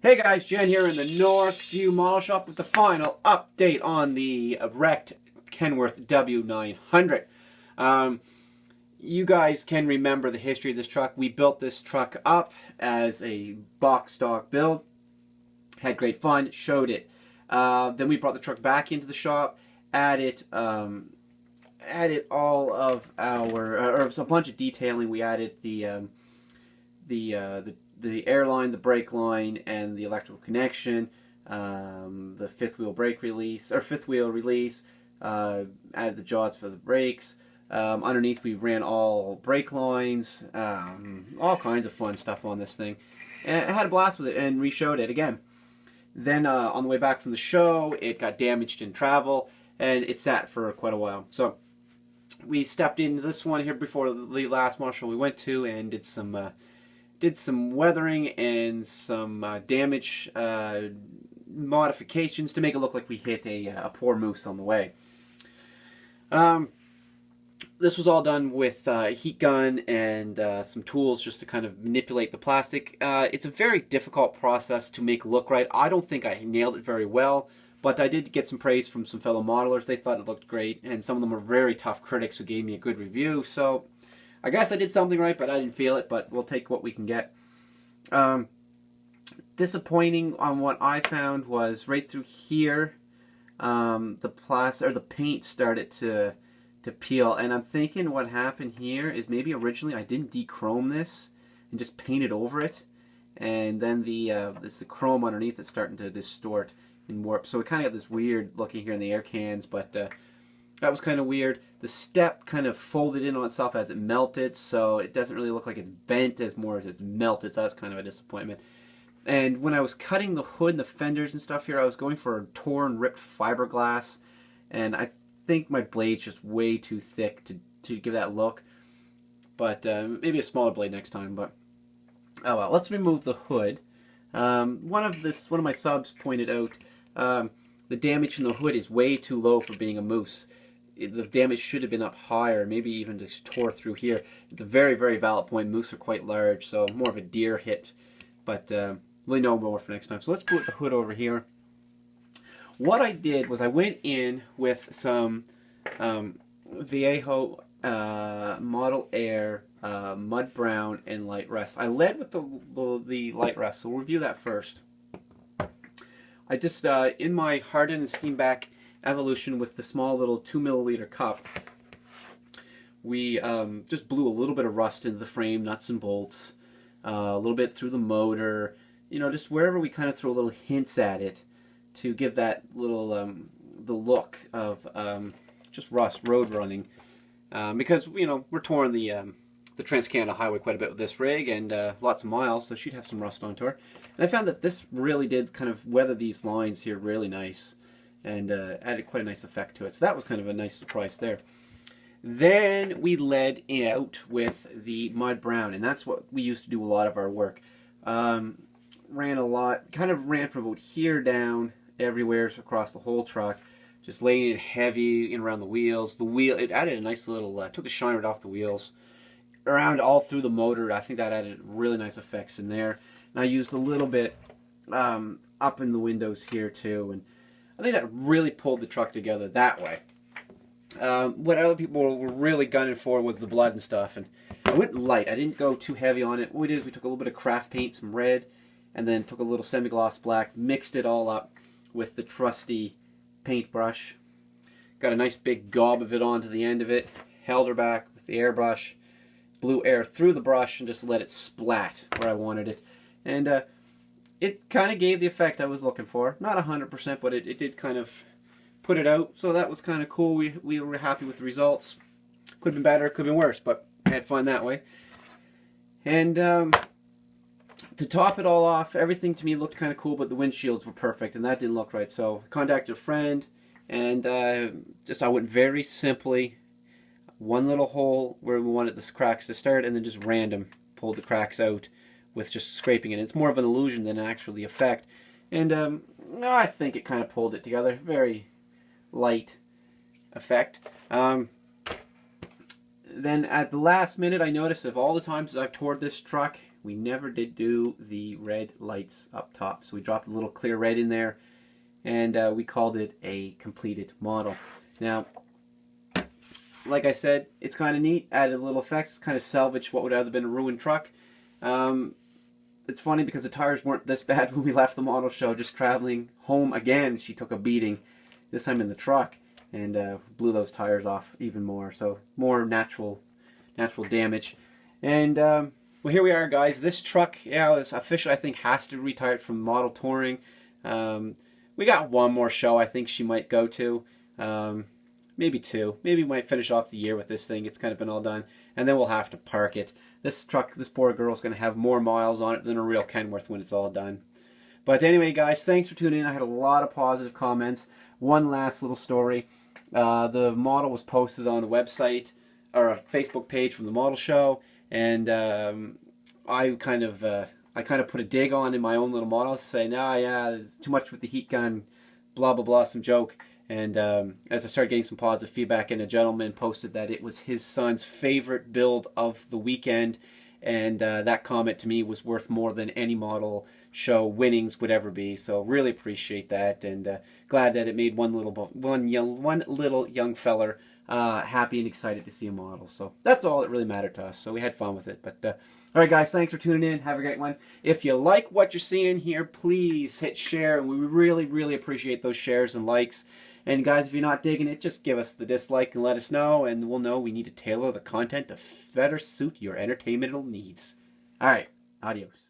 Hey guys, Jen here in the Northview Model Shop with the final update on the wrecked Kenworth W900. You guys can remember the history of this truck. We built this truck up as a box stock build, had great fun, showed it. Then we brought the truck back into the shop, added all of our, or a bunch of detailing. We added the airline, the brake line, and the electrical connection, the fifth wheel release, added the jaws for the brakes. Underneath we ran all brake lines, all kinds of fun stuff on this thing. And I had a blast with it and re-showed it again. Then on the way back from the show, it got damaged in travel and it sat for quite a while. So we stepped into this one here before the last model show we went to and did some weathering and some damage modifications to make it look like we hit a poor moose on the way. This was all done with a heat gun and some tools just to kind of manipulate the plastic. It's a very difficult process to make look right. I don't think I nailed it very well, but I did get some praise from some fellow modelers. They thought it looked great, and some of them were very tough critics who gave me a good review. So I guess I did something right, but I didn't feel it, but we'll take what we can get. Disappointing on what I found was right through here, the paint started to peel, and I'm thinking what happened here is maybe originally I didn't dechrome this and just painted over it, and then it's the chrome underneath that's starting to distort and warp. So we kind of got this weird looking here in the air cans, but that was kind of weird. The step kind of folded in on itself as it melted, so it doesn't really look like it's bent as more as it's melted, so that's kind of a disappointment. And when I was cutting the hood and the fenders and stuff here, I was going for a torn, ripped fiberglass, and I think my blade's just way too thick to give that look. But maybe a smaller blade next time, but oh well. Let's remove the hood. One of my subs pointed out the damage in the hood is way too low for being a moose. The damage should have been up higher, maybe even just tore through here. It's a very, very valid point. Moose are quite large, so more of a deer hit. But we'll know more for next time. So let's put the hood over here. What I did was I went in with some Viejo Model Air Mud Brown and Light Rust. I led with the Light Rust, so we'll review that first. I just, in my hardened and steam back evolution with the small little 2 milliliter cup, we just blew a little bit of rust into the frame, nuts and bolts, a little bit through the motor, you know, just wherever we kind of throw little hints at it to give that little, the look of just rust, road running, because, you know, we're touring the Trans-Canada Highway quite a bit with this rig, and lots of miles, so she'd have some rust onto her. And I found that this really did kind of weather these lines here really nice, and added quite a nice effect to it. So that was kind of a nice surprise there. Then we led out with the Mud Brown, and that's what we used to do a lot of our work. Ran a lot, kind of ran from about here down everywhere across the whole truck, just laying it heavy in around the wheels. It added a nice little, took the shine right off the wheels. Around all through the motor, I think that added really nice effects in there. And I used a little bit up in the windows here too, and I think that really pulled the truck together that way. What other people were really gunning for was the blood and stuff, and I went light. I didn't go too heavy on it. What we did is we took a little bit of craft paint, some red, and then took a little semi-gloss black, mixed it all up with the trusty paintbrush. Got a nice big gob of it onto the end of it, held her back with the airbrush, blew air through the brush, and just let it splat where I wanted it. And it kind of gave the effect I was looking for. Not 100%, but it did kind of put it out, so that was kind of cool. We were happy with the results. Could have been better, could have been worse, but I had fun that way. And to top it all off, everything to me looked kind of cool, but the windshields were perfect, and that didn't look right. So I contacted a friend, and I went very simply, one little hole where we wanted the cracks to start, and then just random pulled the cracks out with just scraping it. It's more of an illusion than actually the effect. And I think it kind of pulled it together. Very light effect. Then at the last minute, I noticed of all the times I've toured this truck, We never did do the red lights up top. So we dropped a little clear red in there, and we called it a completed model. Now, like I said, it's kind of neat. Added little effects, kind of salvaged what would have been a ruined truck. It's funny because the tires weren't this bad when we left the model show. Just traveling home again, she took a beating, this time in the truck, and blew those tires off even more. So more natural damage. And well, here we are, guys. This truck, yeah, is officially, I think, has to be retired from model touring. We got one more show I think she might go to. Maybe two. Maybe we might finish off the year with this thing. It's kind of been all done. And then we'll have to park it. This truck, this poor girl's going to have more miles on it than a real Kenworth when it's all done. But anyway, guys, thanks for tuning in. I had a lot of positive comments. One last little story. The model was posted on a website, or a Facebook page from the model show. And I kind of put a dig on in my own little model, saying, "Ah, yeah, there's too much with the heat gun, blah, blah, blah," some joke. And as I started getting some positive feedback, and a gentleman posted that it was his son's favorite build of the weekend, and that comment to me was worth more than any model show winnings would ever be. So really appreciate that, and glad that it made one little young feller happy and excited to see a model. So that's all that really mattered to us. So we had fun with it. But all right, guys, thanks for tuning in. Have a great one. If you like what you're seeing here, please hit share, and we really appreciate those shares and likes. And guys, if you're not digging it, just give us the dislike and let us know, and we'll know we need to tailor the content to better suit your entertainmental needs. All right, adios.